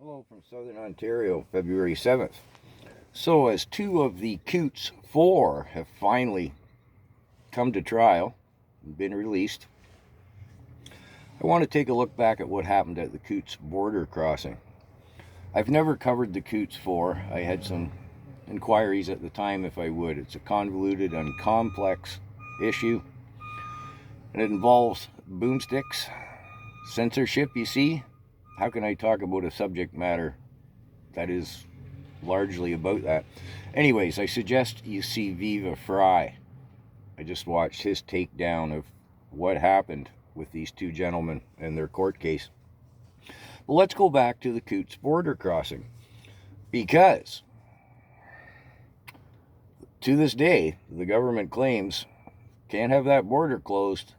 Hello from Southern Ontario, February 7th. So, as two of the Coutts 4 have finally come to trial and been released, I want to take a look back at what happened at the Coutts border crossing. I've never covered the Coutts 4. I had some inquiries at the time if I would. It's a convoluted and complex issue, and it involves boomsticks, censorship, you see. How can I talk about a subject matter that is largely about that? Anyways, I suggest you see Viva Fry. I just watched his takedown of what happened with these two gentlemen and their court case. But let's go back to the Coutts border crossing, because to this day, the government claims can't have that border closed,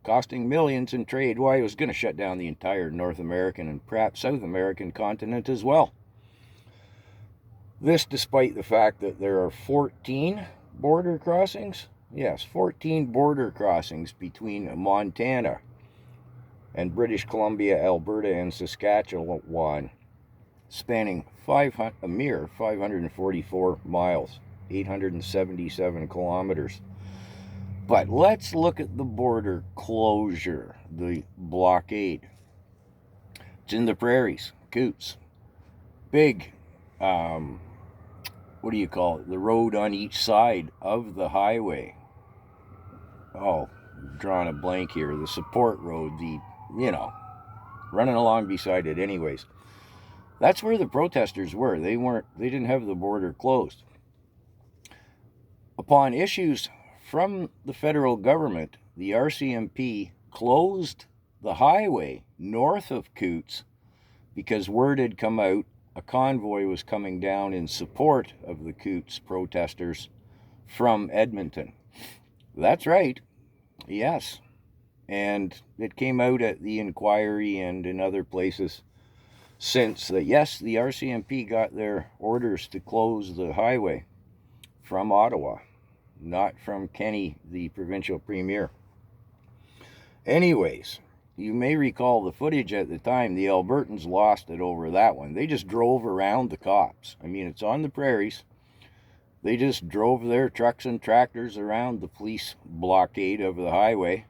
costing millions in trade. Why, it was going to shut down the entire North American and perhaps South American continent as well. This despite the fact that there are 14 border crossings. Yes, 14 border crossings between Montana and British Columbia, Alberta, and Saskatchewan, spanning a mere 544 miles, 877 kilometers. But let's look at the border closure, the blockade. It's in the prairies, Coutts. Big, what do you call it? The road on each side of the highway. Oh, I'm drawing a blank here. The support road, running along beside it anyways. That's where the protesters were. They didn't have the border closed. Upon issues from the federal government, the RCMP closed the highway north of Coutts because word had come out a convoy was coming down in support of the Coutts protesters from Edmonton. That's right, yes. And it came out at the inquiry and in other places since that, yes, the RCMP got their orders to close the highway from Ottawa, not from Kenny, the provincial premier. Anyways, you may recall the footage at the time. The Albertans lost it over that one. They just drove around the cops. I mean, it's on the prairies. They just drove their trucks and tractors around the police blockade of the highway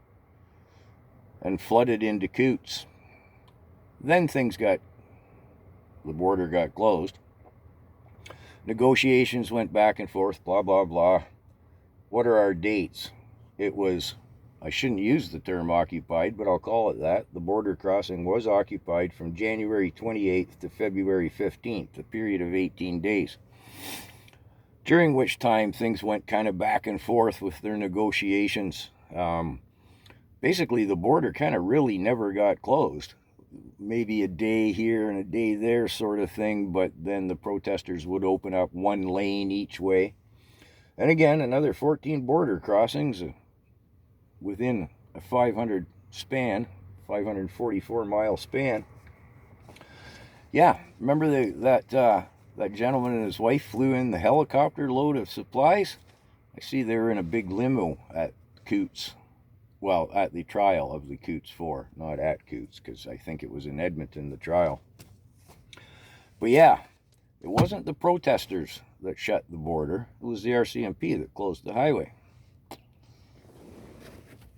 and flooded into Coutts. Then the border got closed. Negotiations went back and forth, blah, blah, blah. What are our dates? It was, I shouldn't use the term occupied, but I'll call it that. The border crossing was occupied from January 28th to February 15th, a period of 18 days. During which time things went kind of back and forth with their negotiations. Basically, the border kind of really never got closed. Maybe a day here and a day there sort of thing, but then the protesters would open up one lane each way. And again, another 14 border crossings within a 544 mile span. Yeah, remember that gentleman and his wife flew in the helicopter load of supplies? I see they were in a big limo at Coutts. Well, at the trial of the Coutts 4, not at Coutts, because I think it was in Edmonton, the trial. But yeah, it wasn't the protesters that shut the border. It was the RCMP that closed the highway.